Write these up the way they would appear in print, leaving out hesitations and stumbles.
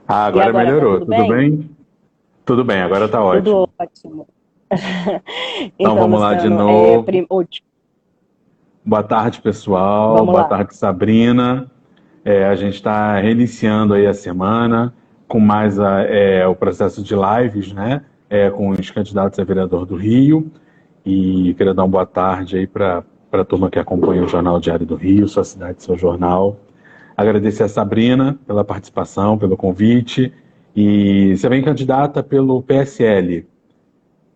Ah, E agora agora tá melhorou. tudo Tudo bem? bem? Tudo bem, agora tá ótimo. Tudo ótimo. Então Então, vamos lá de Luciano, novo. Boa tarde, pessoal. vamos Boa lá. tarde, Sabrina. A gente está reiniciando aí a semana com mais o processo de lives, né? Com os candidatos a vereador do Rio. E queria dar uma boa tarde aí para a turma que acompanha o Jornal Diário do Rio, sua cidade, seu jornal. Agradecer a Sabrina pela participação, pelo convite. E você vem candidata pelo PSL.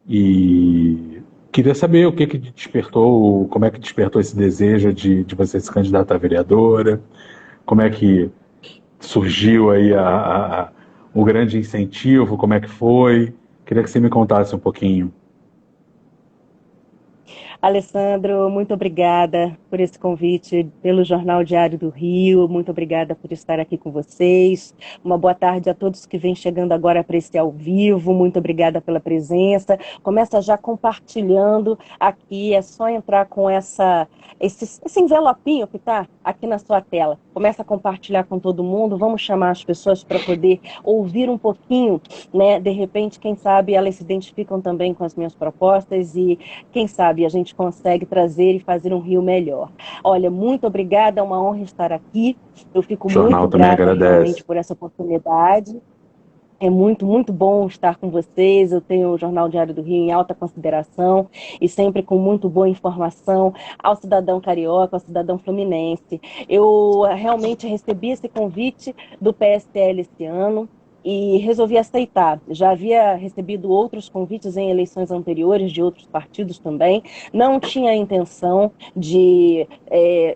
E queria saber o que que despertou, como é que despertou esse desejo de você se candidatar a vereadora, como é que surgiu aí o grande incentivo, como é que foi. Queria que você me contasse um pouquinho. Alessandro, muito obrigada por esse convite pelo Jornal Diário do Rio. Muito obrigada por estar aqui com vocês. Uma boa tarde a todos que vêm chegando agora para esse ao vivo. Muito obrigada pela presença. Começa já compartilhando aqui. É só entrar com esse envelopinho que está aqui na sua tela. Começa a compartilhar com todo mundo. Vamos chamar as pessoas para poder ouvir um pouquinho, né? De repente, quem sabe elas se identificam também com as minhas propostas e quem sabe a gente consegue trazer e fazer um Rio melhor. Olha, muito obrigada, é uma honra estar aqui. Eu fico O muito jornal também grata realmente agradece. por essa oportunidade. É muito, muito bom estar com vocês. Eu tenho o Jornal Diário do Rio em alta consideração e sempre com muito boa informação ao cidadão carioca, ao cidadão fluminense. Eu realmente recebi esse convite do PSL esse ano e resolvi aceitar. Já havia recebido outros convites em eleições anteriores de outros partidos também. Não tinha a intenção de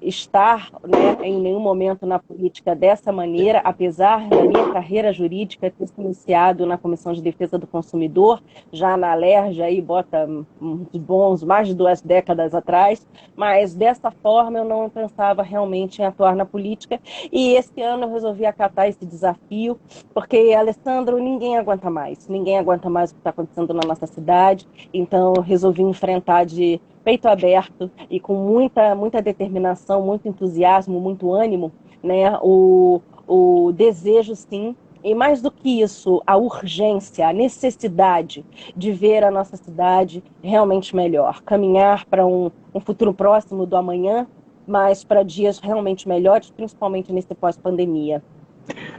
estar, né, em nenhum momento na política dessa maneira, apesar da minha carreira jurídica ter se iniciado na Comissão de Defesa do Consumidor, já na Alerj, aí bota uns bons, mais de 2 décadas atrás, mas dessa forma eu não pensava realmente em atuar na política, e esse ano eu resolvi acatar esse desafio, porque, Alessandro, ninguém aguenta mais o que está acontecendo na nossa cidade, então eu resolvi enfrentar de peito aberto e com muita, muita determinação, muito entusiasmo, muito ânimo, né? O desejo, sim, e mais do que isso, a urgência, a necessidade de ver a nossa cidade realmente melhor, caminhar para um futuro próximo do amanhã, mas para dias realmente melhores, principalmente nesse pós-pandemia.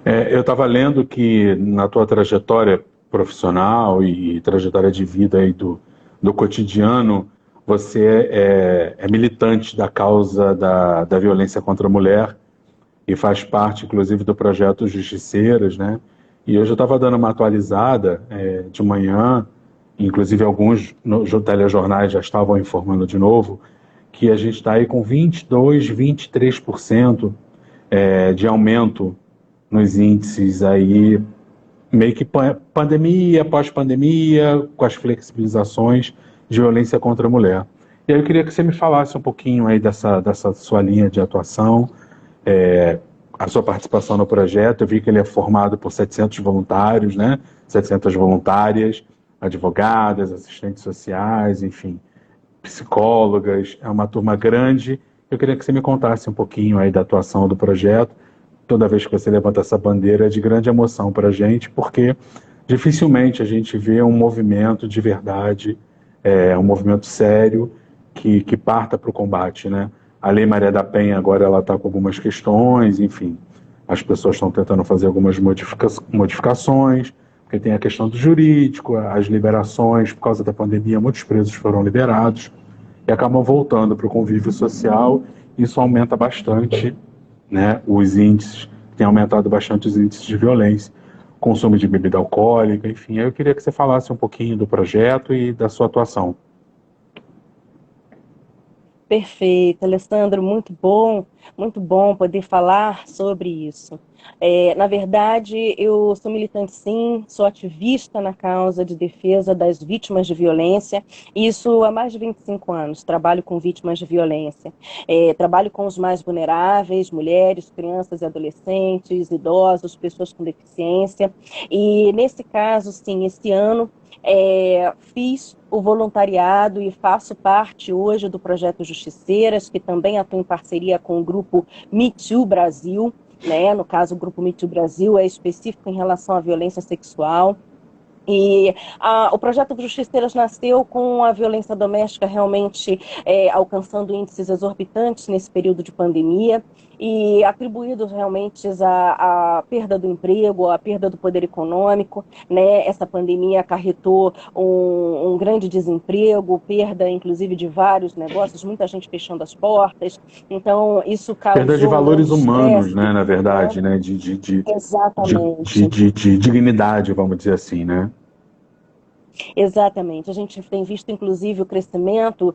Eu estava lendo que na tua trajetória profissional e trajetória de vida aí do cotidiano, você é militante da causa da violência contra a mulher e faz parte, inclusive, do projeto Justiceiras, né? E hoje eu estava dando uma atualizada de manhã, inclusive alguns telejornais já estavam informando de novo, que a gente está aí com 22, 23% de aumento nos índices aí, meio que pandemia, pós-pandemia, com as flexibilizações de violência contra a mulher. E aí eu queria que você me falasse um pouquinho aí dessa sua linha de atuação, a sua participação no projeto. Eu vi que ele é formado por 700 voluntários, né? 700 voluntárias, advogadas, assistentes sociais, enfim, psicólogas. É uma turma grande. Eu queria que você me contasse um pouquinho aí da atuação do projeto. Toda vez que você levanta essa bandeira é de grande emoção para a gente, porque dificilmente a gente vê um movimento de verdade, um movimento sério que parta para o combate, né? A Lei Maria da Penha agora ela está com algumas questões, enfim, as pessoas estão tentando fazer algumas modificações, porque tem a questão do jurídico, as liberações, por causa da pandemia, muitos presos foram liberados e acabam voltando para o convívio social. Isso aumenta bastante, né, os índices, tem aumentado bastante os índices de violência, consumo de bebida alcoólica, enfim. Eu queria que você falasse um pouquinho do projeto e da sua atuação. Perfeito, Alessandro, muito bom poder falar sobre isso. Na verdade, eu sou militante, sim, sou ativista na causa de defesa das vítimas de violência, isso há mais de 25 anos, trabalho com vítimas de violência. Trabalho com os mais vulneráveis, mulheres, crianças e adolescentes, idosos, pessoas com deficiência, e nesse caso, sim, esse ano, fiz o voluntariado e faço parte hoje do projeto Justiceiras, que também atua em parceria com o grupo Me Too Brasil. né? No caso, o Grupo Me Too Brasil é específico em relação à violência sexual. E o projeto do Justiceiras nasceu com a violência doméstica realmente alcançando índices exorbitantes nesse período de pandemia e atribuídos realmente à perda do emprego, à perda do poder econômico, né? Essa pandemia acarretou um grande desemprego, perda inclusive de vários negócios, muita gente fechando as portas. Então isso Perda de causou um valores grande humanos, estresse, né, na né? verdade, né, Exatamente. de dignidade, vamos dizer assim, né? Exatamente. A gente tem visto, inclusive, o crescimento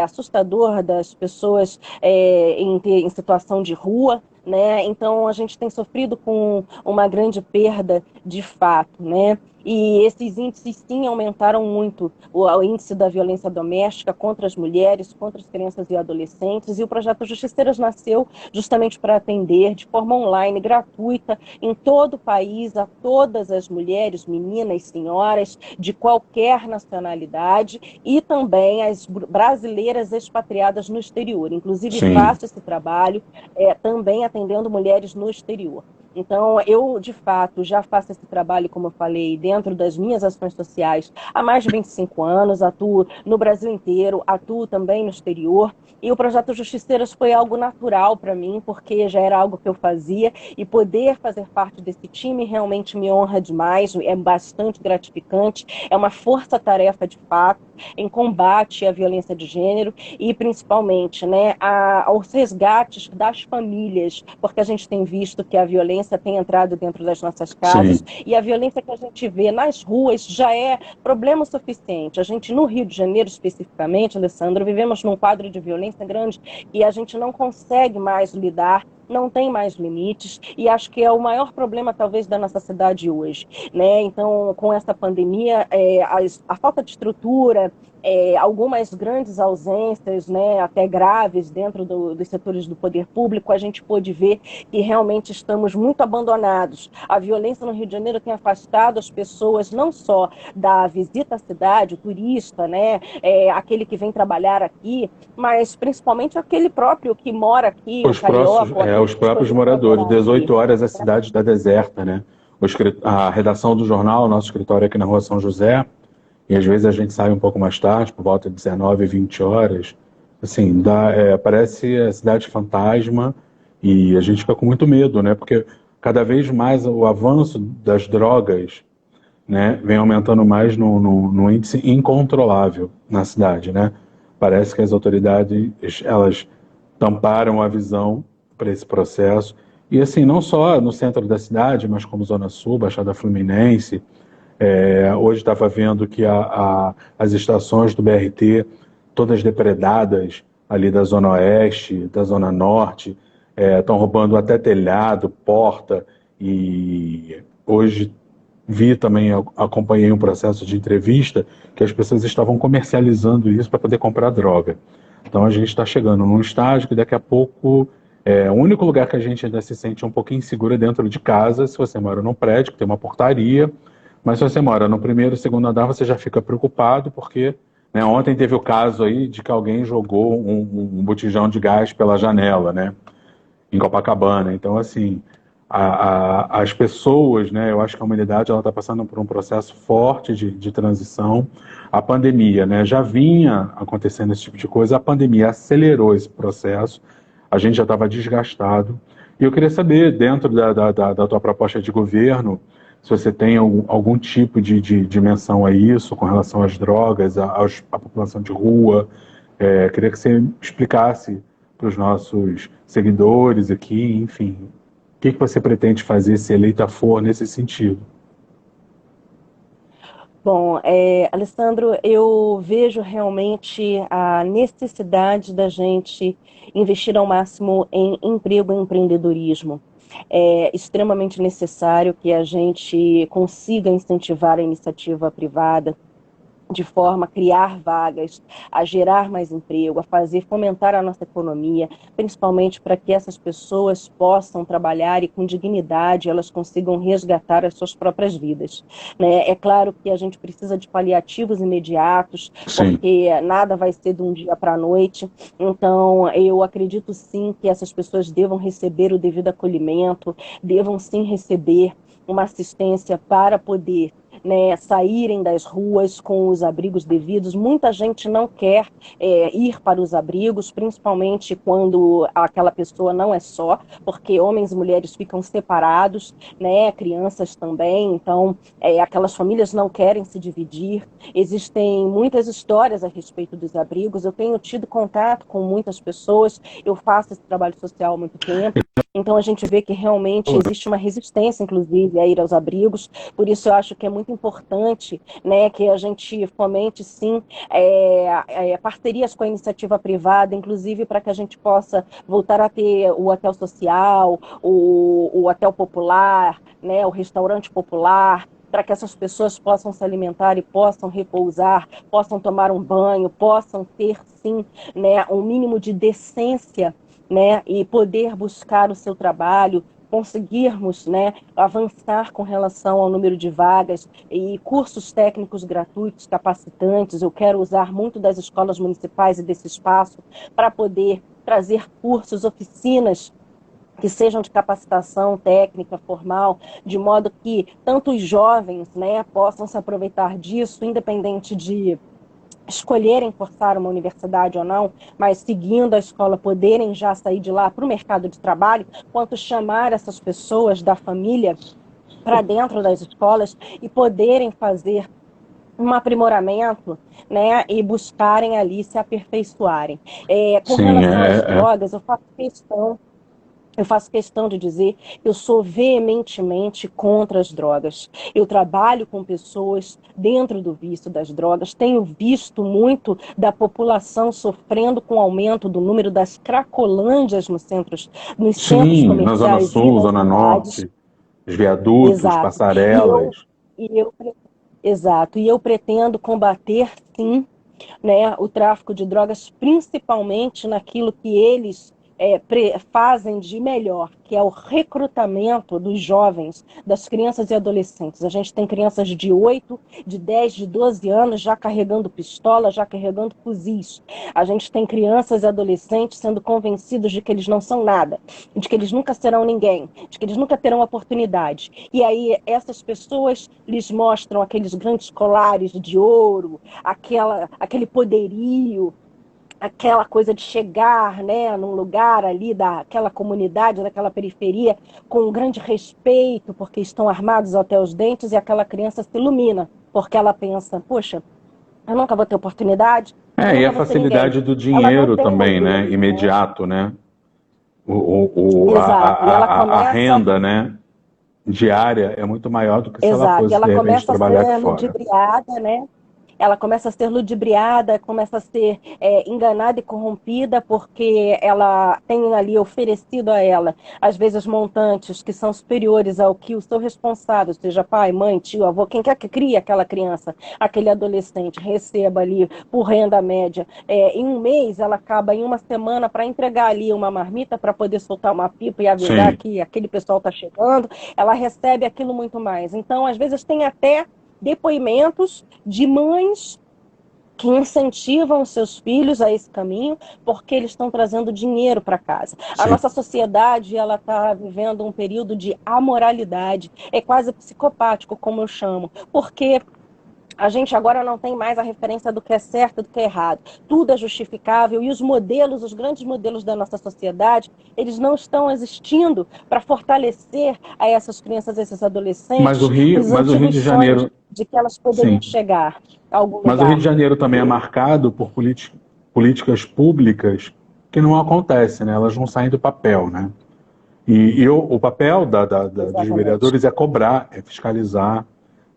assustador das pessoas em situação de rua, né? Então, a gente tem sofrido com uma grande perda de fato, né? E esses índices, sim, aumentaram muito o índice da violência doméstica contra as mulheres, contra as crianças e adolescentes. E o projeto Justiceiras nasceu justamente para atender de forma online, gratuita, em todo o país, a todas as mulheres, meninas, senhoras, de qualquer nacionalidade e também as brasileiras expatriadas no exterior. Inclusive, Sim. faço esse trabalho também atendendo mulheres no exterior. Então, eu, de fato, já faço esse trabalho, como eu falei, dentro das minhas ações sociais há mais de 25 anos, atuo no Brasil inteiro, atuo também no exterior, e o Projeto Justiceiras foi algo natural para mim, porque já era algo que eu fazia, e poder fazer parte desse time realmente me honra demais, é bastante gratificante, é uma força-tarefa, de fato, em combate à violência de gênero, e principalmente, né, aos resgates das famílias, porque a gente tem visto que a violência tem entrado dentro das nossas casas Sim. e a violência que a gente vê nas ruas já é problema suficiente. A gente, no Rio de Janeiro especificamente, Alessandro, vivemos num quadro de violência grande e a gente não consegue mais lidar, não tem mais limites, e acho que é o maior problema, talvez, da nossa cidade hoje, né? Então, com essa pandemia, a falta de estrutura, algumas grandes ausências, né, até graves, dentro dos setores do poder público, a gente pôde ver que realmente estamos muito abandonados. A violência no Rio de Janeiro tem afastado as pessoas não só da visita à cidade, o turista, né, aquele que vem trabalhar aqui, mas principalmente aquele próprio que mora aqui, o carioca, ou aquele Os que próprios escolheu para moradores. morar aqui. 18 horas a cidade está deserta, né? A redação do jornal, nosso escritório aqui na Rua São José, e às vezes a gente sai um pouco mais tarde, por volta de 19, 20 horas. Assim, parece a cidade fantasma e a gente fica com muito medo, né? Porque cada vez mais o avanço das drogas, né, vem aumentando mais no índice incontrolável na cidade, né? Parece que as autoridades, elas tamparam a visão para esse processo. E assim, não só no centro da cidade, mas como Zona Sul, Baixada Fluminense. Hoje estava vendo que as estações do BRT, todas depredadas ali da Zona Oeste, da Zona Norte, estão roubando até telhado, porta, e hoje vi também, acompanhei um processo de entrevista que as pessoas estavam comercializando isso para poder comprar droga. Então a gente está chegando num estágio que daqui a pouco o único lugar que a gente ainda se sente um pouquinho seguro é dentro de casa, se você mora num prédio que tem uma portaria, mas se você mora no primeiro, segundo andar, você já fica preocupado porque, né, ontem teve o caso aí de que alguém jogou um botijão de gás pela janela, né, em Copacabana. Então, assim, as pessoas, né, eu acho que a humanidade ela está passando por um processo forte de transição. A pandemia, né, já vinha acontecendo esse tipo de coisa, a pandemia acelerou esse processo, a gente já estava desgastado. E eu queria saber, dentro da tua proposta de governo, se você tem algum tipo de menção a isso, com relação às drogas, à população de rua. Queria que você explicasse para os nossos seguidores aqui, enfim, o que você pretende fazer se eleita for nesse sentido? Bom, Alessandro, eu vejo realmente a necessidade da gente investir ao máximo em emprego e empreendedorismo. É extremamente necessário que a gente consiga incentivar a iniciativa privada, de forma a criar vagas, a gerar mais emprego, a fazer fomentar a nossa economia, principalmente para que essas pessoas possam trabalhar e com dignidade elas consigam resgatar as suas próprias vidas, né? É claro que a gente precisa de paliativos imediatos, Sim. porque nada vai ser de um dia para a noite, então eu acredito sim que essas pessoas devam receber o devido acolhimento, devam sim receber uma assistência para poder, né, saírem das ruas com os abrigos devidos. Muita gente não quer ir para os abrigos, principalmente quando aquela pessoa não é só, porque homens e mulheres ficam separados, né, crianças também, então aquelas famílias não querem se dividir. Existem muitas histórias a respeito dos abrigos, eu tenho tido contato com muitas pessoas, eu faço esse trabalho social há muito tempo, então a gente vê que realmente existe uma resistência, inclusive, a ir aos abrigos. Por isso eu acho que é muito importante, né, que a gente fomente, sim, parcerias com a iniciativa privada, inclusive para que a gente possa voltar a ter o hotel social, o hotel popular, né, o restaurante popular, para que essas pessoas possam se alimentar e possam repousar, possam tomar um banho, possam ter, sim, né, um mínimo de decência, né, e poder buscar o seu trabalho, conseguirmos, né, avançar com relação ao número de vagas e cursos técnicos gratuitos, capacitantes. Eu quero usar muito das escolas municipais e desse espaço para poder trazer cursos, oficinas que sejam de capacitação técnica, formal, de modo que tanto os jovens, né, possam se aproveitar disso, independente de escolherem cursar uma universidade ou não, mas seguindo a escola, poderem já sair de lá para o mercado de trabalho, quanto chamar essas pessoas da família para dentro das escolas e poderem fazer um aprimoramento, né, e buscarem ali se aperfeiçoarem. Com Sim, relação às drogas, eu faço questão de dizer que eu sou veementemente contra as drogas. Eu trabalho com pessoas dentro do vício das drogas, tenho visto muito da população sofrendo com o aumento do número das cracolândias nos centros sim, na Zona comerciais e Sul, nas Zona cidades. Norte, os viadutos, Exato. E eu, passarelas. e eu, exato. E eu pretendo combater, sim, né, o tráfico de drogas, principalmente naquilo que eles fazem de melhor, que é o recrutamento dos jovens, das crianças e adolescentes. A gente tem crianças de 8, de 10, de 12 anos já carregando pistola, já carregando fuzis. A gente tem crianças e adolescentes sendo convencidos de que eles não são nada, de que eles nunca serão ninguém, de que eles nunca terão oportunidade. E aí essas pessoas lhes mostram aqueles grandes colares de ouro, aquele poderio, aquela coisa de chegar, né, num lugar ali daquela comunidade, daquela periferia, com um grande respeito, porque estão armados até os dentes, e aquela criança se ilumina, porque ela pensa, poxa, eu nunca vou ter oportunidade, eu E a nunca vou ser ninguém. facilidade do Ela não dinheiro tem também, né? modelo, né? Imediato, né? Exato, e ela A começa. renda, né, diária é muito maior do que se ela Exato, e fosse, de ela repente, começa a trabalhar aqui ser fora. ludibriada, né? Ela começa a ser ludibriada, começa a ser enganada e corrompida, porque ela tem ali oferecido a ela, às vezes, montantes que são superiores ao que o seu responsável, seja pai, mãe, tio, avô, quem quer que crie aquela criança, aquele adolescente, receba ali por renda média. Em um mês, ela acaba em uma semana para entregar ali uma marmita para poder soltar uma pipa e avisar Sim, que aquele pessoal está chegando, ela recebe aquilo muito mais. Então, às vezes, tem até depoimentos de mães que incentivam os seus filhos a esse caminho porque eles estão trazendo dinheiro para casa. A sim. nossa sociedade ela está vivendo um período de amoralidade, é quase psicopático, como eu chamo, porque a gente agora não tem mais a referência do que é certo e do que é errado. Tudo é justificável e os modelos, os grandes modelos da nossa sociedade, eles não estão existindo para fortalecer a essas crianças, a esses adolescentes, os Mas o Rio antigos de sonhos Janeiro, de que elas poderiam sim. chegar a algum Mas o Rio de lugar. Janeiro também é marcado por políticas públicas que não acontecem, né? Elas não saem do papel, né? O papel dos Exatamente. vereadores é cobrar, é fiscalizar,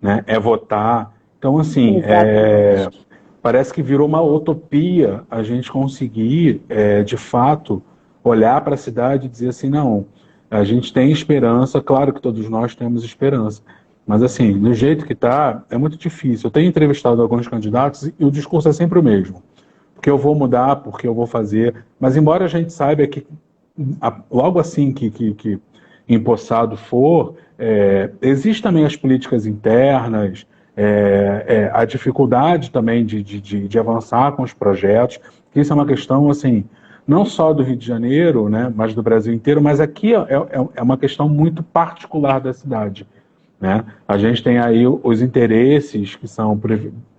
né? É votar. Então, assim, Exatamente. parece que virou uma utopia a gente conseguir, de fato, olhar para a cidade e dizer assim, não, a gente tem esperança, claro que todos nós temos esperança, Mas, assim, do jeito que está, é muito difícil. Eu tenho entrevistado alguns candidatos e o discurso é sempre o mesmo. Porque eu vou mudar, porque eu vou fazer. Mas, embora a gente saiba que logo assim que empossado for, existem também as políticas internas, a dificuldade também de avançar com os projetos. Isso é uma questão, assim, não só do Rio de Janeiro, né, mas do Brasil inteiro, mas aqui é uma questão muito particular da cidade. Né? A gente tem aí os interesses que são,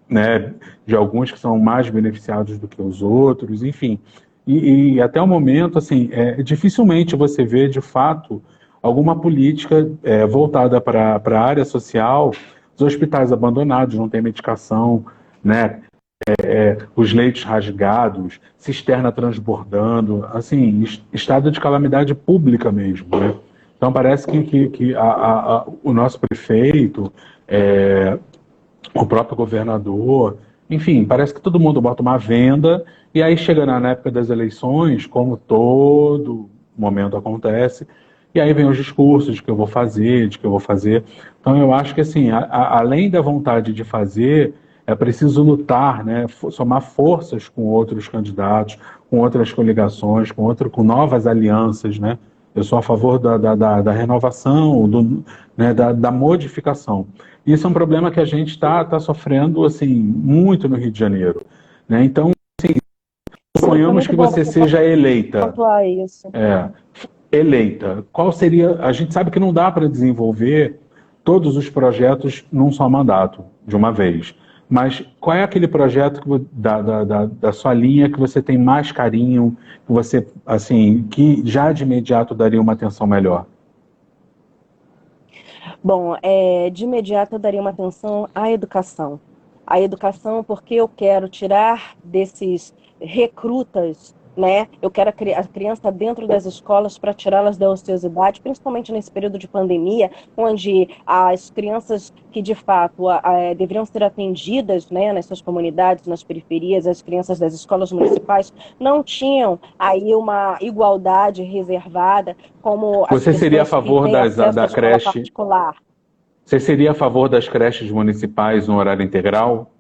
né, de alguns que são mais beneficiados do que os outros, enfim. E até o momento, assim, dificilmente você vê, de fato, alguma política voltada para a área social, os hospitais abandonados, não tem medicação, né? Os leitos rasgados, cisterna transbordando, assim, estado de calamidade pública mesmo, né? Então parece que o nosso prefeito, o próprio governador, enfim, parece que todo mundo bota uma venda e aí chega na época das eleições, como todo momento acontece, e aí vem os discursos de que eu vou fazer, de que eu vou fazer. Então eu acho que assim, além da vontade de fazer, é preciso lutar, né, somar forças com outros candidatos, com outras coligações, com novas alianças, né? Eu sou a favor da renovação, né, da modificação. Isso é um problema que a gente está sofrendo assim, muito no Rio de Janeiro. Né? Então, Sim, foi suponhamos muito que bom você você seja eleita. pontuar isso. Eleita. Qual seria. A gente sabe que não dá para desenvolver todos os projetos num só mandato, de uma vez. Mas qual é aquele projeto da sua linha que você tem mais carinho, que você, assim, que já de imediato daria uma atenção melhor? Bom, de imediato eu daria uma atenção à educação. A educação, porque eu quero tirar desses recrutas, né? Eu quero a criança dentro das escolas para tirá-las da ociosidade, principalmente nesse período de pandemia, onde as crianças que de fato deveriam ser atendidas, né, nas suas comunidades, nas periferias, as crianças das escolas municipais não tinham aí uma igualdade reservada como as Você seria a pessoas que favor têm acesso à da escola creche? particular. Você seria a favor das creches municipais no horário integral?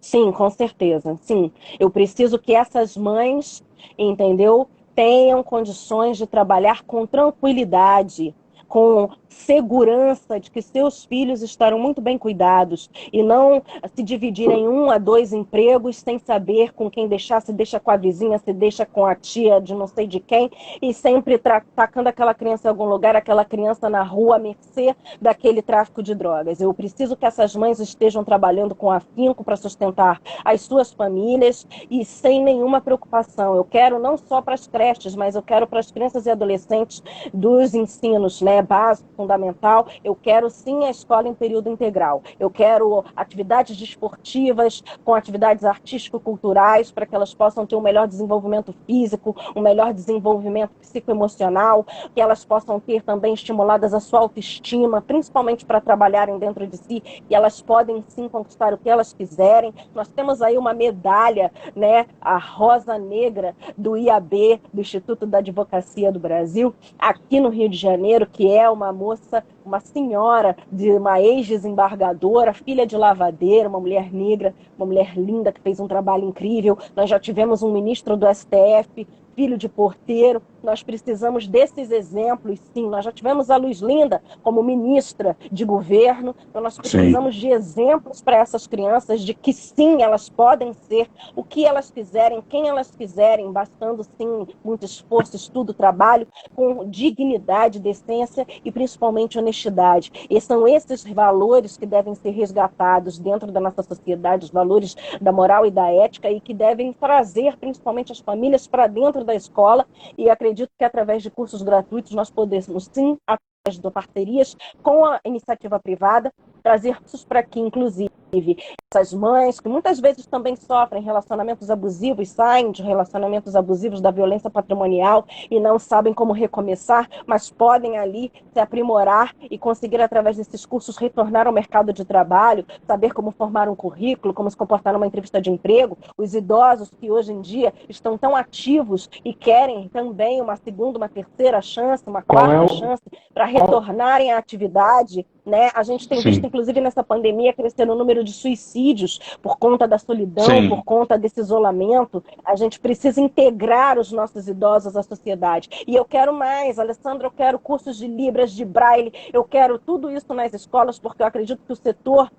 Sim, com certeza. Sim, eu preciso que essas mães, entendeu, tenham condições de trabalhar com tranquilidade, com segurança de que seus filhos estarão muito bem cuidados e não se dividir em 1 a 2 empregos sem saber com quem deixar, se deixa com a vizinha, se deixa com a tia de não sei de quem e sempre tacando aquela criança em algum lugar, aquela criança na rua à mercê daquele tráfico de drogas. Eu preciso que essas mães estejam trabalhando com afinco para sustentar as suas famílias e sem nenhuma preocupação. Eu quero não só para as creches, mas eu quero para as crianças e adolescentes dos ensinos, né, básico, fundamental. Eu quero sim a escola em período integral. Eu quero atividades desportivas com atividades artístico-culturais para que elas possam ter um melhor desenvolvimento físico, um melhor desenvolvimento psicoemocional, que elas possam ter também estimuladas a sua autoestima, principalmente para trabalharem dentro de si, e elas podem sim conquistar o que elas quiserem. Nós temos aí uma medalha, né, a Rosa Negra do IAB, do Instituto da Advocacia do Brasil, aqui no Rio de Janeiro, que é uma moça, uma senhora de uma ex-desembargadora, filha de lavadeira, uma mulher negra, uma mulher linda que fez um trabalho incrível. Nós já tivemos um ministro do STF, filho de porteiro. Nós precisamos desses exemplos, sim. Nós já tivemos a Luz Linda como ministra de governo, então nós Sim. precisamos de exemplos para essas crianças de que, sim, elas podem ser o que elas quiserem, quem elas quiserem, bastando, sim, muito esforço, estudo, trabalho, com dignidade, decência e, principalmente, honestidade. E são esses valores que devem ser resgatados dentro da nossa sociedade, os valores da moral e da ética, e que devem trazer, principalmente, as famílias para dentro da escola. E acredito que através de cursos gratuitos nós podemos sim, através de parcerias com a iniciativa privada, trazer cursos para que, inclusive, essas mães, que muitas vezes também sofrem relacionamentos abusivos, saem de relacionamentos abusivos da violência patrimonial e não sabem como recomeçar, mas podem ali se aprimorar e conseguir, através desses cursos, retornar ao mercado de trabalho, saber como formar um currículo, como se comportar numa entrevista de emprego. Os idosos que hoje em dia estão tão ativos e querem também uma segunda, uma terceira chance, uma Qual é quarta o, chance para qual, retornarem à atividade, né? A gente tem visto, Sim, inclusive nessa pandemia, crescendo o número de suicídios por conta da solidão, por sim. conta desse isolamento. A gente precisa integrar os nossos idosos à sociedade. E eu quero mais, Alessandra, eu quero cursos de Libras, de Braille, eu quero tudo isso nas escolas, porque eu acredito que o setor,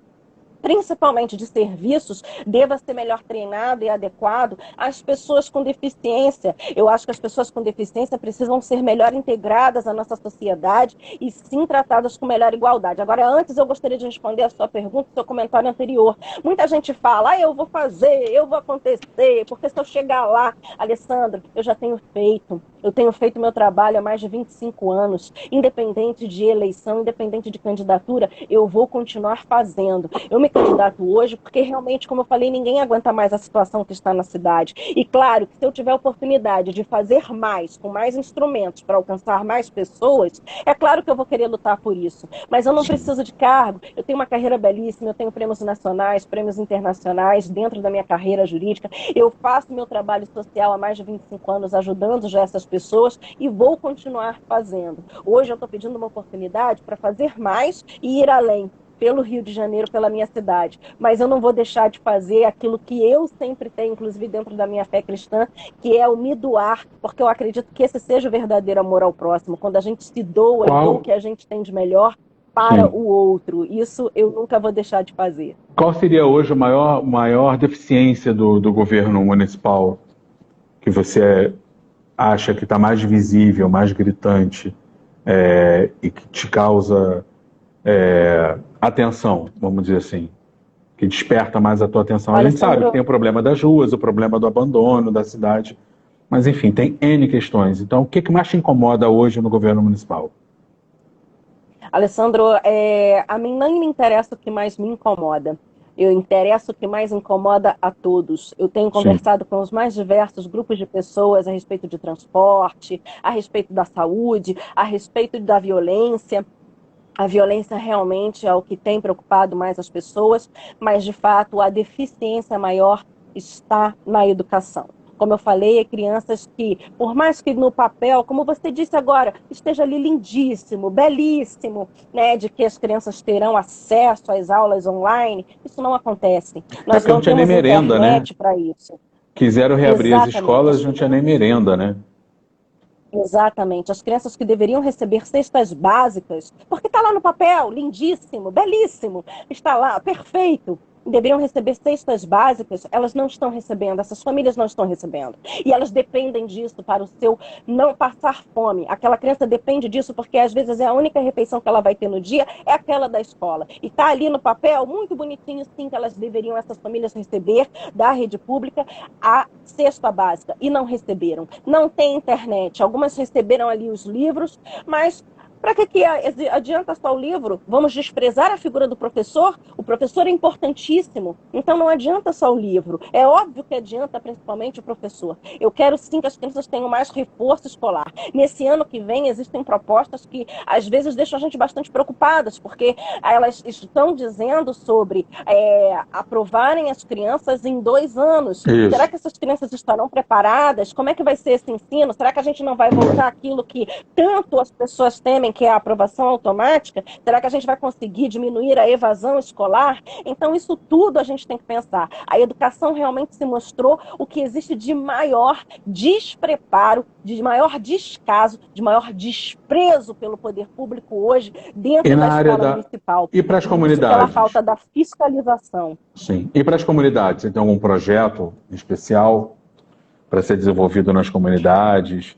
principalmente de serviços, deva ser melhor treinado e adequado às pessoas com deficiência. Eu acho que as pessoas com deficiência precisam ser melhor integradas à nossa sociedade e sim tratadas com melhor igualdade. Agora, antes eu gostaria de responder a sua pergunta, o seu comentário anterior. Muita gente fala, eu vou fazer, eu vou acontecer, porque se eu chegar lá, Alessandra, eu já tenho feito. Eu tenho feito meu trabalho há mais de 25 anos, independente de eleição, independente de candidatura, eu vou continuar fazendo. Eu me candidato hoje porque realmente, como eu falei, ninguém aguenta mais a situação que está na cidade. E claro que se eu tiver a oportunidade de fazer mais, com mais instrumentos para alcançar mais pessoas, é claro que eu vou querer lutar por isso. Mas eu não preciso de cargo, eu tenho uma carreira belíssima, eu tenho prêmios nacionais, prêmios internacionais dentro da minha carreira jurídica, eu faço meu trabalho social há mais de 25 anos ajudando já essas pessoas e vou continuar fazendo. Hoje eu estou pedindo uma oportunidade para fazer mais e ir além, pelo Rio de Janeiro, pela minha cidade. Mas eu não vou deixar de fazer aquilo que eu sempre tenho, inclusive dentro da minha fé cristã, que é o me doar, porque eu acredito que esse seja o verdadeiro amor ao próximo, quando a gente se doa e doa o Qual, que a gente tem de melhor para sim. o outro. Isso eu nunca vou deixar de fazer. Qual seria hoje a maior deficiência do governo municipal que você acha que está mais visível, mais gritante, e que te causa atenção, vamos dizer assim, que desperta mais a tua atenção? A gente sabe que Alessandro, tem o problema das ruas, o problema do abandono da cidade, mas enfim, tem N questões. Então, o que mais te incomoda hoje no governo municipal? Alessandro, a mim não me interessa o que mais me incomoda. Eu interesso o que mais incomoda a todos. Eu tenho Sim. conversado com os mais diversos grupos de pessoas a respeito de transporte, a respeito da saúde, a respeito da violência. A violência realmente é o que tem preocupado mais as pessoas, mas de fato a deficiência maior está na educação. Como eu falei, crianças que, por mais que no papel, como você disse agora, esteja ali lindíssimo, belíssimo, né, de que as crianças terão acesso às aulas online, isso não acontece. É Nós porque não não tinha nem temos merenda, né? internet para isso. Quiseram reabrir as Exatamente. escolas, não tinha nem merenda, né? Exatamente. As crianças que deveriam receber cestas básicas, porque está lá no papel, lindíssimo, belíssimo, está lá, perfeito. Deveriam receber cestas básicas, elas não estão recebendo, essas famílias não estão recebendo. E elas dependem disso para o seu não passar fome. Aquela criança depende disso porque às vezes é a única refeição que ela vai ter no dia, é aquela da escola. E está ali no papel, muito bonitinho sim, que elas deveriam, essas famílias, receber da rede pública a cesta básica. E não receberam. Não tem internet. Algumas receberam ali os livros, mas para que adianta só o livro? Vamos desprezar a figura do professor? O professor é importantíssimo, então não adianta só o livro. É óbvio que adianta principalmente o professor. Eu quero sim que as crianças tenham mais reforço escolar. Nesse ano que vem existem propostas que às vezes deixam a gente bastante preocupadas, porque elas estão dizendo sobre aprovarem as crianças em 2 anos. Será Isso. que essas crianças estarão preparadas? Como é que vai ser esse ensino? Será que a gente não vai voltar àquilo que tanto as pessoas temem, que é a aprovação automática? Será que a gente vai conseguir diminuir a evasão escolar? Então, isso tudo a gente tem que pensar. A educação realmente se mostrou o que existe de maior despreparo, de maior descaso, de maior desprezo pelo poder público hoje E dentro na da área escola da. municipal. E para as Isso pela comunidades? falta da fiscalização. Sim. E para as comunidades? Você tem algum projeto especial para ser desenvolvido nas comunidades,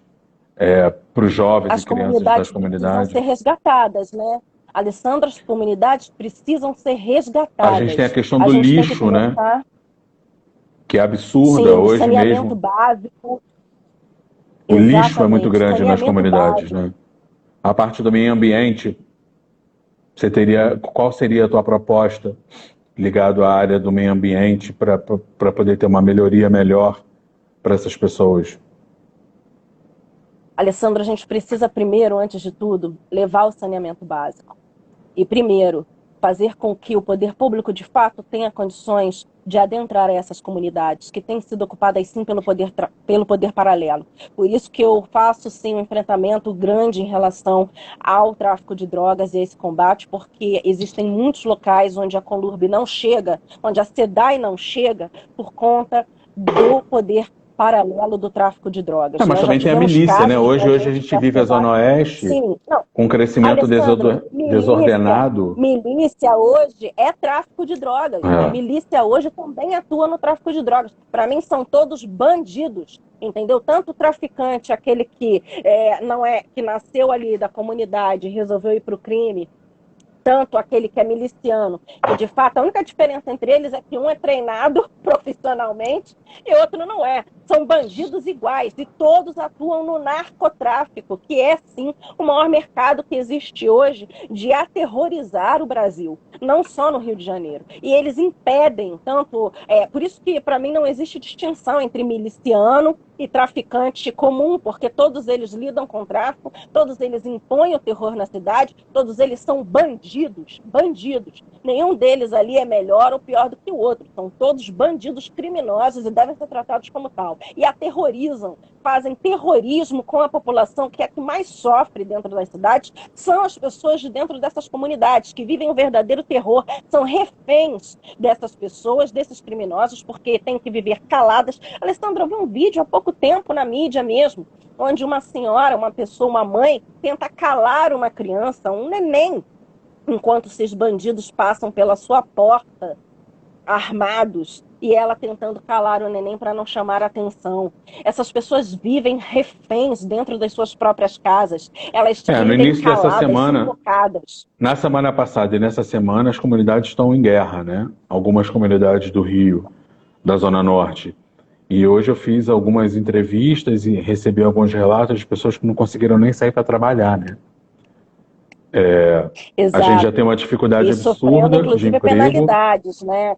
para os jovens e As crianças das comunidades precisam ser comunidades? resgatadas, né? Alessandra, as comunidades precisam ser A gente tem a resgatadas. questão A do gente tem que lixo, né? começar, Que é absurda sim, de hoje saneamento mesmo. básico, O lixo é muito exatamente, grande nas saneamento comunidades, básico. né? A parte do meio ambiente, qual seria a tua proposta ligado à área do meio ambiente para poder ter uma melhoria melhor para essas pessoas? Alessandra, a gente precisa primeiro, antes de tudo, levar o saneamento básico. E primeiro, fazer com que o poder público, de fato, tenha condições de adentrar essas comunidades, que têm sido ocupadas, sim, pelo poder paralelo. Por isso que eu faço, sim, um enfrentamento grande em relação ao tráfico de drogas e a esse combate, porque existem muitos locais onde a Conlurb não chega, onde a SEDAI não chega, por conta do poder paralelo do tráfico de drogas. Mas Nós já também tem a tivemos milícia, né? casos Hoje da a gente gente que a vive a Zona SEDAI... Oeste Sim, não, com um crescimento Alessandro, desordenado. milícia hoje é tráfico de drogas. A É. milícia hoje também atua no tráfico de drogas. Para mim, são todos bandidos, entendeu? Tanto o traficante, aquele que não é, que nasceu ali da comunidade e resolveu ir para o crime, tanto aquele que é miliciano, que de fato a única diferença entre eles é que um é treinado profissionalmente e outro não é. São bandidos iguais e todos atuam no narcotráfico, que é sim o maior mercado que existe hoje de aterrorizar o Brasil, não só no Rio de Janeiro. E eles impedem, tanto... por isso que para mim não existe distinção entre miliciano e traficante comum, porque todos eles lidam com tráfico, todos eles impõem o terror na cidade, todos eles são bandidos, bandidos. Nenhum deles ali é melhor ou pior do que o outro. São todos bandidos criminosos e devem ser tratados como tal. E aterrorizam, fazem terrorismo com a população que é a que mais sofre dentro das cidades, são as pessoas de dentro dessas comunidades, que vivem um verdadeiro terror, são reféns dessas pessoas, desses criminosos, porque têm que viver caladas. Alessandra, eu vi um vídeo há pouco tempo na mídia mesmo, onde uma senhora, uma pessoa, uma mãe, tenta calar uma criança, um neném, enquanto esses bandidos passam pela sua porta, armados, e ela tentando calar o neném para não chamar a atenção. Essas pessoas vivem reféns dentro das suas próprias casas. Elas No vivem início dessa caladas, semana, sufocadas. na semana passada e nessa semana, as comunidades estão em guerra, né? Algumas comunidades do Rio, da Zona Norte. E hoje eu fiz algumas entrevistas e recebi alguns relatos de pessoas que não conseguiram nem sair para trabalhar, né? A gente já Exato. tem uma dificuldade E sofrendo, absurda de inclusive, emprego. penalidades, né?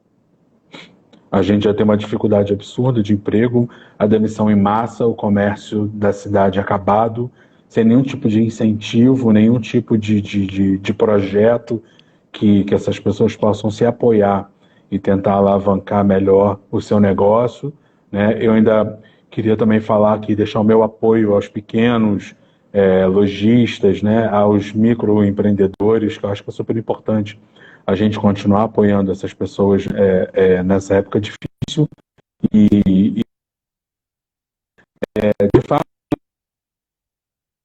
A gente já tem uma dificuldade absurda de emprego, a demissão em massa, o comércio da cidade acabado, sem nenhum tipo de incentivo, nenhum tipo de projeto que essas pessoas possam se apoiar e tentar alavancar melhor o seu negócio, né? Eu ainda queria também falar aqui, deixar o meu apoio aos pequenos lojistas, né? Aos microempreendedores, que eu acho que é super importante a gente continuar apoiando essas pessoas nessa época difícil e de fato,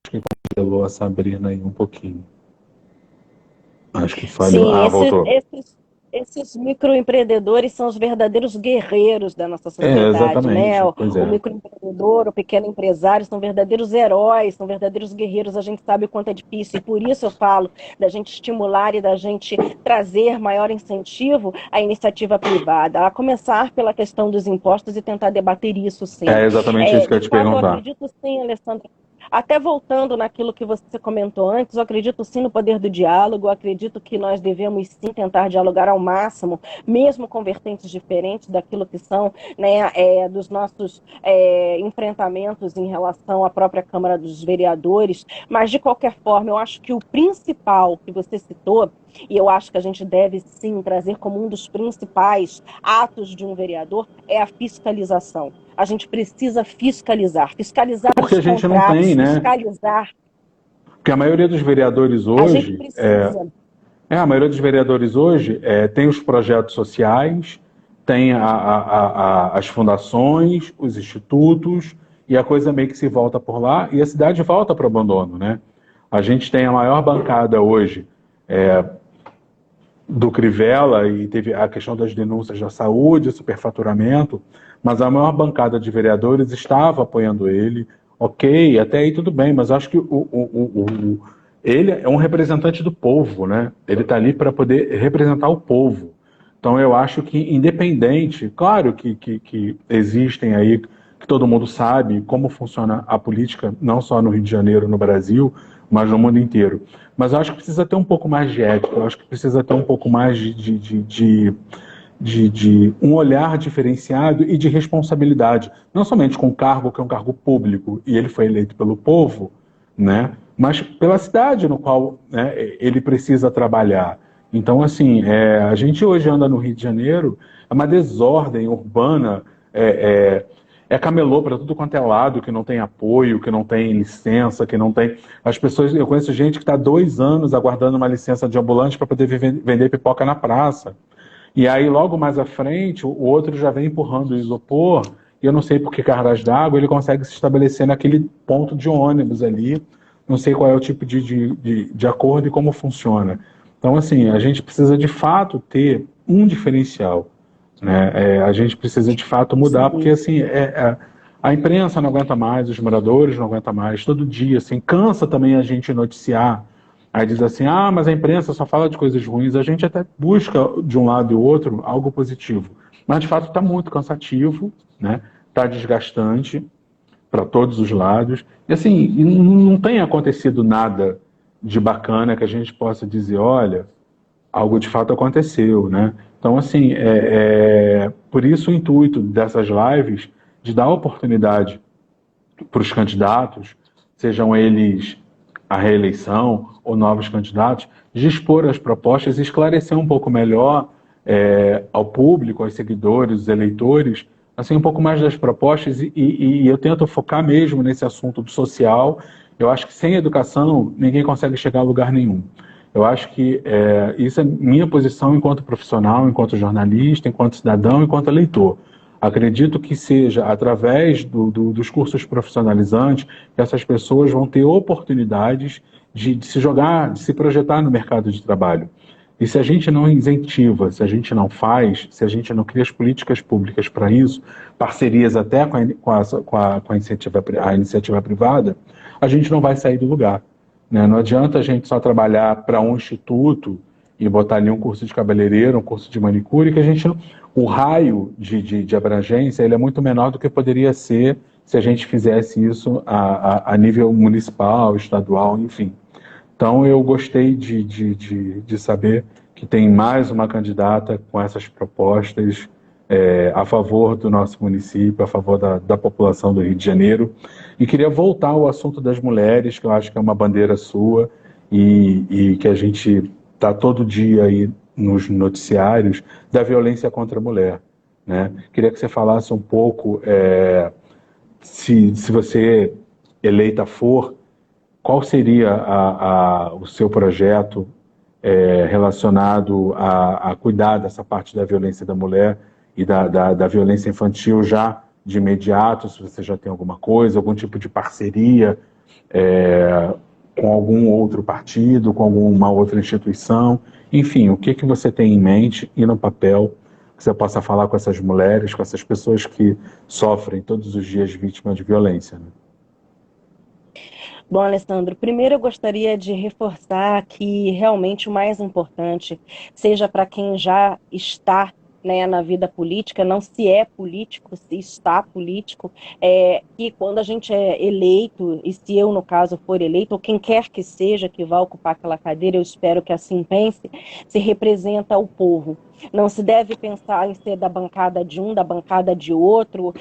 acho que congelou a Sabrina aí um pouquinho. Acho que falhou. Sim, Voltou. esses microempreendedores são os verdadeiros guerreiros da nossa sociedade, né? Exatamente. O, Pois o é. microempreendedor, o pequeno empresário são verdadeiros heróis, são verdadeiros guerreiros. A gente sabe o quanto é difícil e por isso eu falo da gente estimular e da gente trazer maior incentivo à iniciativa privada, a começar pela questão dos impostos e tentar debater isso, sim. É exatamente isso que eu ia De te fato, eu perguntar. acredito sim, Alessandra. Até voltando naquilo que você comentou antes, eu acredito sim no poder do diálogo, eu acredito que nós devemos sim tentar dialogar ao máximo, mesmo com vertentes diferentes daquilo que são, né, dos nossos enfrentamentos em relação à própria Câmara dos Vereadores, mas de qualquer forma, eu acho que o principal que você citou, e eu acho que a gente deve sim trazer como um dos principais atos de um vereador, é a fiscalização. A gente precisa fiscalizar Porque os a gente não contratos, tem, né? fiscalizar. Porque a maioria dos vereadores A gente hoje, precisa. a maioria dos vereadores hoje tem os projetos sociais, tem as fundações, os institutos, e a coisa meio que se volta por lá, e a cidade volta para o abandono, né? A gente tem a maior bancada hoje do Crivella, e teve a questão das denúncias da saúde, superfaturamento, mas a maior bancada de vereadores estava apoiando ele. Ok, até aí tudo bem, mas acho que ele é um representante do povo, né? Ele está ali para poder representar o povo. Então eu acho que independente, claro que existem aí, que todo mundo sabe como funciona a política, não só no Rio de Janeiro, no Brasil, mas no mundo inteiro. Mas eu acho que precisa ter um pouco mais de ética, eu acho que precisa ter um pouco mais de um olhar diferenciado e de responsabilidade, não somente com o cargo, que é um cargo público, e ele foi eleito pelo povo, né, mas pela cidade no qual, né, ele precisa trabalhar. Então, assim, a gente hoje anda no Rio de Janeiro, é uma desordem urbana, camelô para tudo quanto é lado, que não tem apoio, que não tem licença, que não tem... As pessoas, eu conheço gente que está 2 anos aguardando uma licença de ambulante para poder vender pipoca na praça. E aí, logo mais à frente, o outro já vem empurrando o isopor, e eu não sei por que cargas d'água, ele consegue se estabelecer naquele ponto de ônibus ali, não sei qual é o tipo de acordo e como funciona. Então, assim, a gente precisa de fato ter um diferencial, né? A gente precisa de fato mudar, porque assim, a imprensa não aguenta mais, os moradores não aguentam mais, todo dia, assim, cansa também a gente noticiar. Aí diz assim, mas a imprensa só fala de coisas ruins, a gente até busca de um lado e outro algo positivo. Mas de fato está muito cansativo, né? Está desgastante para todos os lados. E assim, não tem acontecido nada de bacana que a gente possa dizer, olha, algo de fato aconteceu, né? Então, assim, por isso o intuito dessas lives de dar oportunidade para os candidatos, sejam eles a reeleição ou novos candidatos, de expor as propostas e esclarecer um pouco melhor ao público, aos seguidores, aos eleitores, assim, um pouco mais das propostas e eu tento focar mesmo nesse assunto do social. Eu acho que sem educação ninguém consegue chegar a lugar nenhum. Eu acho que isso é minha posição enquanto profissional, enquanto jornalista, enquanto cidadão, enquanto eleitor. Acredito que seja através dos cursos profissionalizantes que essas pessoas vão ter oportunidades de se jogar, de se projetar no mercado de trabalho. E se a gente não incentiva, se a gente não faz, se a gente não cria as políticas públicas para isso, parcerias até com a iniciativa privada, a gente não vai sair do lugar, né? Não adianta a gente só trabalhar para um instituto e botar ali um curso de cabeleireiro, um curso de manicure, que a gente, o raio de abrangência ele é muito menor do que poderia ser se a gente fizesse isso a nível municipal, estadual, enfim. Então, eu gostei de saber que tem mais uma candidata com essas propostas a favor do nosso município, a favor da população do Rio de Janeiro. E queria voltar ao assunto das mulheres, que eu acho que é uma bandeira sua e que a gente está todo dia aí nos noticiários da violência contra a mulher, né? Queria que você falasse um pouco, se você eleita for, qual seria o seu projeto relacionado a cuidar dessa parte da violência da mulher e da violência infantil já de imediato, se você já tem alguma coisa, algum tipo de parceria com algum outro partido, com alguma outra instituição, enfim, o que você tem em mente e no papel que você possa falar com essas mulheres, com essas pessoas que sofrem todos os dias vítimas de violência, né? Bom, Alessandro, primeiro eu gostaria de reforçar que realmente o mais importante, seja para quem já está, né, na vida política, não se é político, se está político, que quando a gente é eleito, e se eu, no caso, for eleito, ou quem quer que seja que vá ocupar aquela cadeira, eu espero que assim pense, se representa o povo. Não se deve pensar em ser da bancada de um, da bancada de outro.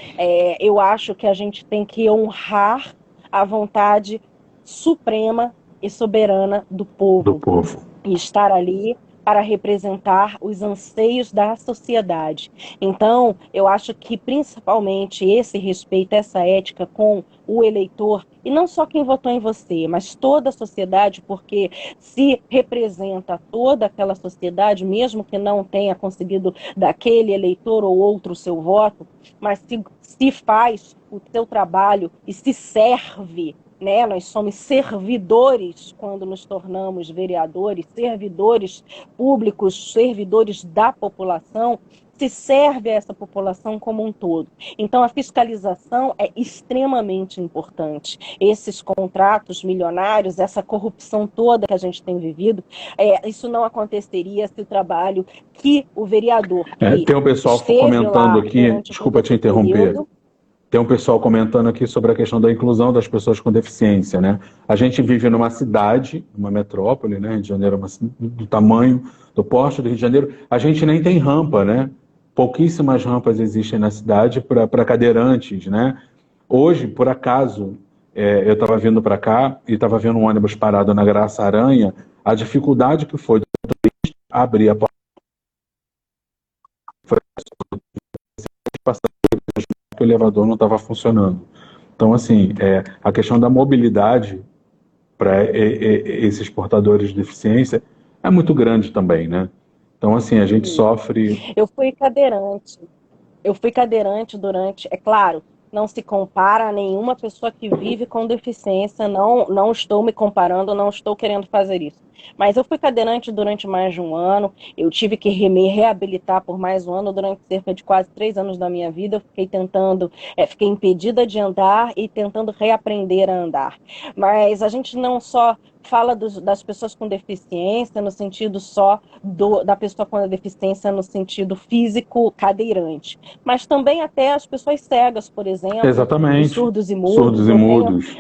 Eu acho que a gente tem que honrar a vontade suprema e soberana do Do povo povo. e estar ali para representar os anseios da sociedade. Então, eu acho que principalmente esse respeito, essa ética com o eleitor, e não só quem votou em você, mas toda a sociedade, porque se representa toda aquela sociedade, mesmo que não tenha conseguido daquele eleitor ou outro o seu voto, mas se faz o seu trabalho e se serve, né? Nós somos servidores quando nos tornamos vereadores, servidores públicos, servidores da população, se serve a essa população como um todo. Então, a fiscalização é extremamente importante. Esses contratos milionários, essa corrupção toda que a gente tem vivido, isso não aconteceria se o trabalho que o vereador que Tem um pessoal esteve comentando lá aqui, durante todo desculpa te esse interromper, período. tem um pessoal comentando aqui sobre a questão da inclusão das pessoas com deficiência, né? A gente vive numa cidade, uma metrópole, né? Rio de Janeiro é do tamanho, do porte do Rio de Janeiro. A gente nem tem rampa, né? Pouquíssimas rampas existem na cidade para cadeirantes, né? Hoje, por acaso, eu estava vindo para cá e estava vendo um ônibus parado na Graça Aranha, a dificuldade que foi abrir a porta, passar que o elevador não estava funcionando. Então, assim, a questão da mobilidade para esses portadores de deficiência é muito grande também, né? Então, assim, a gente sofre. Eu fui cadeirante. Eu fui cadeirante durante, é claro, não se compara a nenhuma pessoa que vive com deficiência, não estou me comparando, não estou querendo fazer isso. Mas eu fui cadeirante durante mais de um ano, eu tive que me reabilitar por mais um ano, durante cerca de quase 3 anos da minha vida, eu fiquei tentando, fiquei impedida de andar e tentando reaprender a andar. Mas a gente não só fala das pessoas com deficiência no sentido só da pessoa com a deficiência no sentido físico cadeirante, mas também até as pessoas cegas, por exemplo, os Exatamente. surdos e mudos. Surdos e Eu tenho mudos.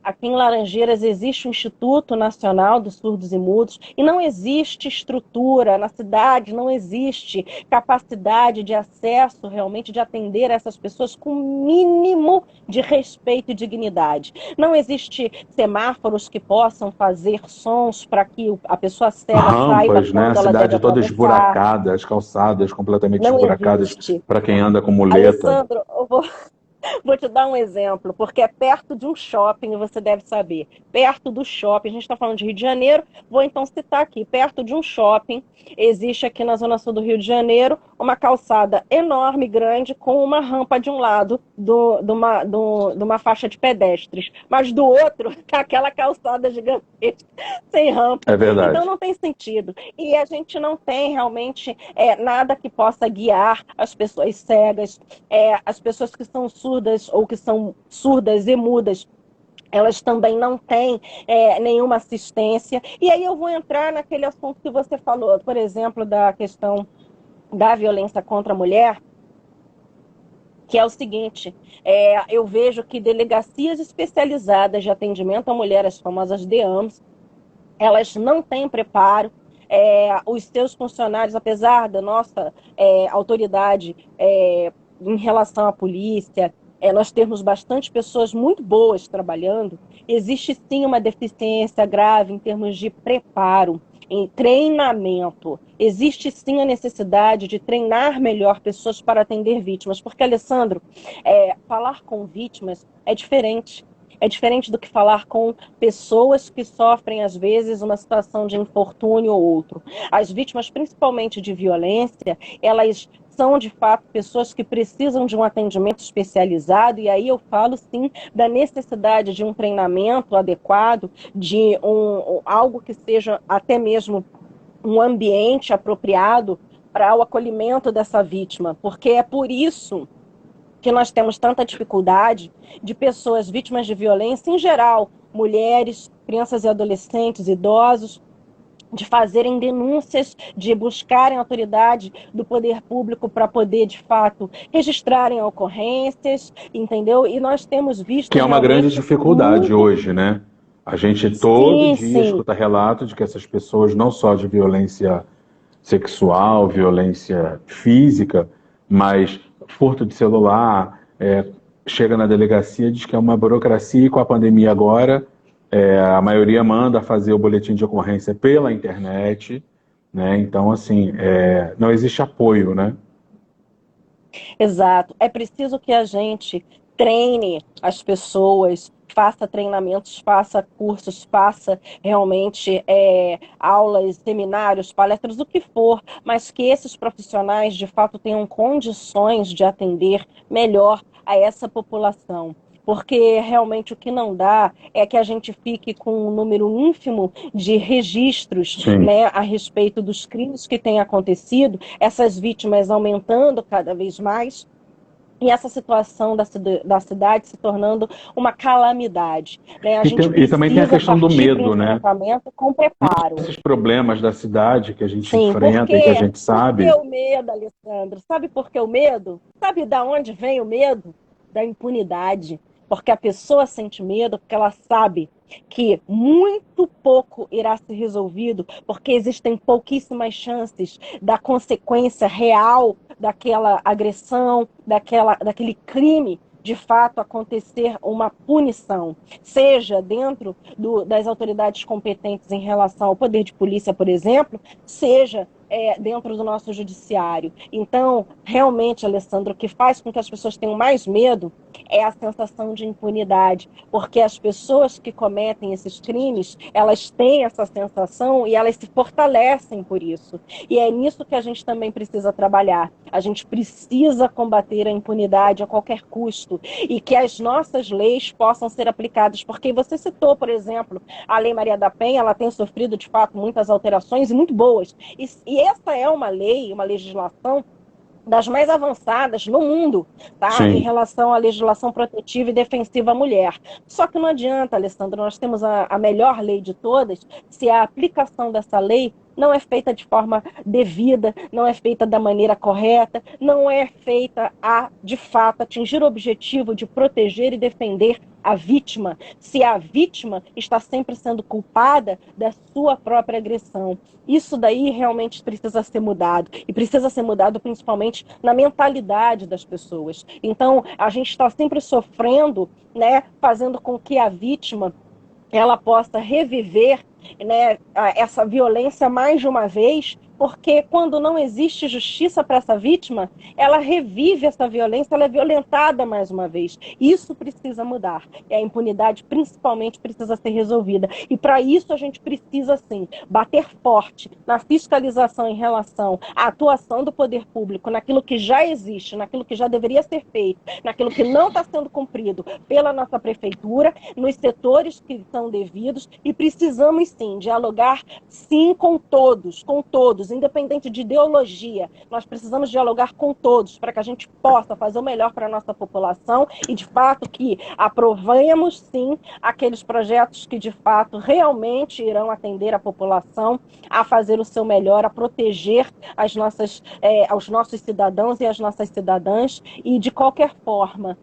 aqui em Laranjeiras existe o Instituto Nacional dos Surdos e Mudos e não existe estrutura na cidade, não existe capacidade de acesso realmente de atender essas pessoas com mínimo de respeito e dignidade. Não existe semáforos que possam fazer sons para que a pessoa cega saiba Rampas, né? A quando ela deve cidade toda atravessar. esburacada, as calçadas completamente Não esburacadas existe. para quem anda com muleta. Alessandro, vou te dar um exemplo, porque é perto de um shopping, você deve saber. Perto do shopping, a gente está falando de Rio de Janeiro, vou então citar aqui, perto de um shopping, existe aqui na zona sul do Rio de Janeiro uma calçada enorme, grande, com uma rampa de um lado de uma faixa de pedestres, mas do outro, aquela calçada gigantesca, sem rampa. É Então verdade. não tem sentido. E a gente não tem realmente nada que possa guiar as pessoas cegas, as pessoas que são surdas ou que são surdas e mudas, elas também não têm nenhuma assistência. E aí eu vou entrar naquele assunto que você falou, por exemplo, da questão da violência contra a mulher, que é o seguinte, eu vejo que delegacias especializadas de atendimento à mulher, as famosas DEAMs, elas não têm preparo. Os seus funcionários, apesar da nossa autoridade em relação à polícia, nós temos bastante pessoas muito boas trabalhando, existe sim uma deficiência grave em termos de preparo, em treinamento. Existe sim a necessidade de treinar melhor pessoas para atender vítimas, porque, Alessandro, falar com vítimas é diferente. É diferente do que falar com pessoas que sofrem, às vezes, uma situação de infortúnio ou outro. As vítimas, principalmente de violência, elas são, de fato, pessoas que precisam de um atendimento especializado, e aí eu falo, sim, da necessidade de um treinamento adequado, de algo que seja até mesmo um ambiente apropriado para o acolhimento dessa vítima, porque é por isso que nós temos tanta dificuldade de pessoas vítimas de violência, em geral, mulheres, crianças e adolescentes, idosos, de fazerem denúncias, de buscarem autoridade do poder público para poder, de fato, registrarem ocorrências, entendeu? E nós temos Que visto é uma grande realmente dificuldade muito... hoje, né? A gente todo Sim, dia sim. escuta relatos de que essas pessoas, não só de violência sexual, violência física, mas furto de celular, chega na delegacia, diz que é uma burocracia e com a pandemia agora, a maioria manda fazer o boletim de ocorrência pela internet, né? Então, assim, não existe apoio, né? Exato. É preciso que a gente treine as pessoas, faça treinamentos, faça cursos, faça realmente aulas, seminários, palestras, o que for, mas que esses profissionais de fato tenham condições de atender melhor a essa população. Porque realmente o que não dá é que a gente fique com um número ínfimo de registros, Sim. né, a respeito dos crimes que têm acontecido, essas vítimas aumentando cada vez mais, e essa situação da cidade se tornando uma calamidade, né? A gente E também tem a precisa questão do partir para o medo, né? enfrentamento com preparo. Esses problemas da cidade que a gente Sim, por enfrenta e que a quê? gente Por que sabe. o medo, Alessandro? Sabe por que o medo? Sabe da onde vem o medo? Da impunidade. Porque a pessoa sente medo porque ela sabe que muito pouco irá ser resolvido, porque existem pouquíssimas chances da consequência real daquela agressão, daquele crime de fato, acontecer uma punição, seja dentro das autoridades competentes em relação ao poder de polícia, por exemplo, seja dentro do nosso judiciário. Então, realmente, Alessandro, o que faz com que as pessoas tenham mais medo é a sensação de impunidade, porque as pessoas que cometem esses crimes, elas têm essa sensação e elas se fortalecem por isso. E é nisso que a gente também precisa trabalhar. A gente precisa combater a impunidade a qualquer custo e que as nossas leis possam ser aplicadas, porque você citou, por exemplo, a Lei Maria da Penha, ela tem sofrido, de fato, muitas alterações e muito boas. E essa é uma lei, uma legislação das mais avançadas no mundo, tá? Sim. Em relação à legislação protetiva e defensiva à mulher. Só que não adianta, Alessandro, nós temos a melhor lei de todas, se a aplicação dessa lei não é feita de forma devida, não é feita da maneira correta, não é feita de fato, atingir o objetivo de proteger e defender a vítima, se a vítima está sempre sendo culpada da sua própria agressão. Isso daí realmente precisa ser mudado, e precisa ser mudado principalmente na mentalidade das pessoas. Então, a gente está sempre sofrendo, né, fazendo com que a vítima ela possa reviver, né, essa violência mais de uma vez, porque quando não existe justiça para essa vítima, ela revive essa violência, ela é violentada mais uma vez. Isso precisa mudar. E a impunidade, principalmente, precisa ser resolvida. E para isso a gente precisa, sim, bater forte na fiscalização em relação à atuação do poder público, naquilo que já existe, naquilo que já deveria ser feito, naquilo que não está sendo cumprido pela nossa prefeitura, nos setores que são devidos, e precisamos, sim, dialogar, sim, com todos, independente de ideologia. Nós precisamos dialogar com todos para que a gente possa fazer o melhor para a nossa população e, de fato, que aprovemos, sim, aqueles projetos que, de fato, realmente irão atender a população a fazer o seu melhor, a proteger aos nossos cidadãos e as nossas cidadãs e, de qualquer forma,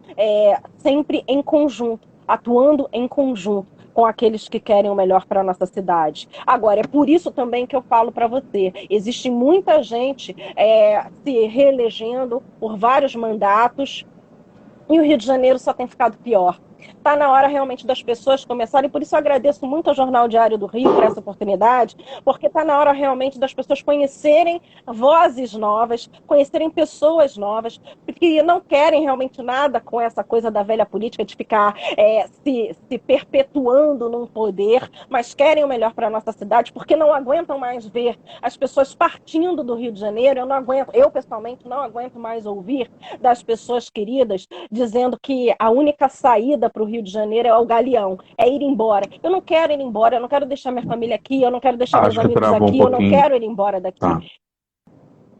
sempre em conjunto, atuando em conjunto com aqueles que querem o melhor para a nossa cidade. Agora, é por isso também que eu falo para você, existe muita gente se reelegendo por vários mandatos e o Rio de Janeiro só tem ficado pior. Está na hora realmente das pessoas começarem, e por isso eu agradeço muito ao Jornal Diário do Rio por essa oportunidade, porque está na hora realmente das pessoas conhecerem vozes novas, conhecerem pessoas novas, que não querem realmente nada com essa coisa da velha política de ficar se perpetuando num poder, mas querem o melhor para a nossa cidade, porque não aguentam mais ver as pessoas partindo do Rio de Janeiro. Eu pessoalmente não aguento mais ouvir das pessoas queridas dizendo que a única saída para o Rio de Janeiro é o Galeão, é ir embora. Eu não quero ir embora, eu não quero deixar minha família aqui, eu não quero deixar meus amigos aqui, eu não quero ir embora daqui. Tá.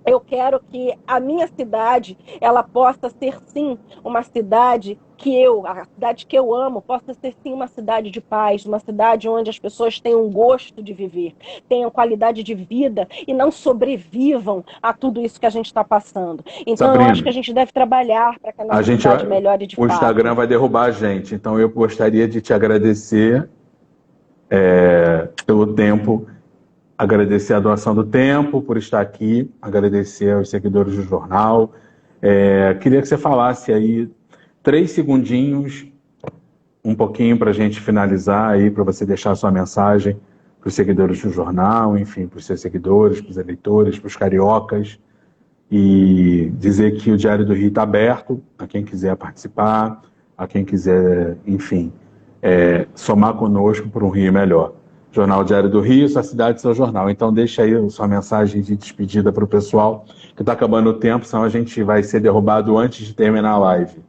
Eu quero que a minha cidade, ela possa ser, sim, uma cidade a cidade que eu amo, possa ser, sim, uma cidade de paz, uma cidade onde as pessoas tenham gosto de viver, tenham qualidade de vida e não sobrevivam a tudo isso que a gente está passando. Então, Sabrina, eu acho que a gente deve trabalhar para que a nossa cidade melhore de fato. O Instagram vai derrubar a gente, então eu gostaria de te agradecer pelo tempo, agradecer a doação do tempo, por estar aqui, agradecer aos seguidores do jornal. Queria que você falasse aí 3 segundinhos, um pouquinho para a gente finalizar aí, para você deixar a sua mensagem para os seguidores do jornal, enfim, para os seus seguidores, para os eleitores, para os cariocas, e dizer que o Diário do Rio está aberto a quem quiser participar, a quem quiser, enfim, somar conosco por um Rio melhor. Jornal Diário do Rio, sua cidade, seu jornal. Então deixa aí sua mensagem de despedida para o pessoal, que está acabando o tempo, senão a gente vai ser derrubado antes de terminar a live.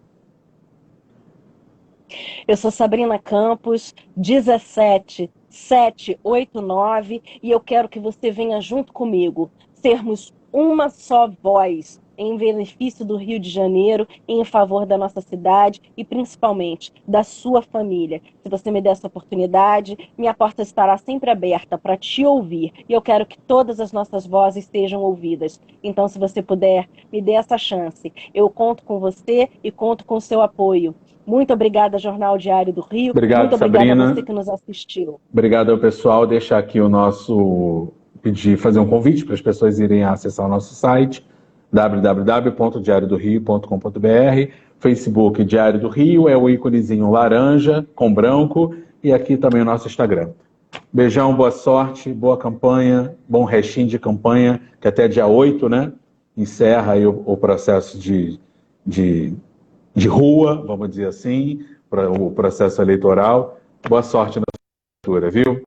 Eu sou Sabrina Campos, 17789, e eu quero que você venha junto comigo, sermos uma só voz em benefício do Rio de Janeiro e em favor da nossa cidade e principalmente da sua família. Se você me der essa oportunidade, minha porta estará sempre aberta para te ouvir, e eu quero que todas as nossas vozes sejam ouvidas. Então, se você puder, me dê essa chance. Eu conto com você e conto com o seu apoio. Muito obrigada, Jornal Diário do Rio. Obrigado, muito Sabrina. Obrigada a você que nos assistiu. Obrigado ao pessoal. Deixar aqui pedir, fazer um convite para as pessoas irem acessar o nosso site, www.diariodorio.com.br. Facebook Diário do Rio, é o íconezinho laranja com branco, e aqui também o nosso Instagram. Beijão, boa sorte, boa campanha, bom restinho de campanha, que até dia 8, né, encerra aí o processo de rua, vamos dizer assim, o processo eleitoral. Boa sorte na futura, viu?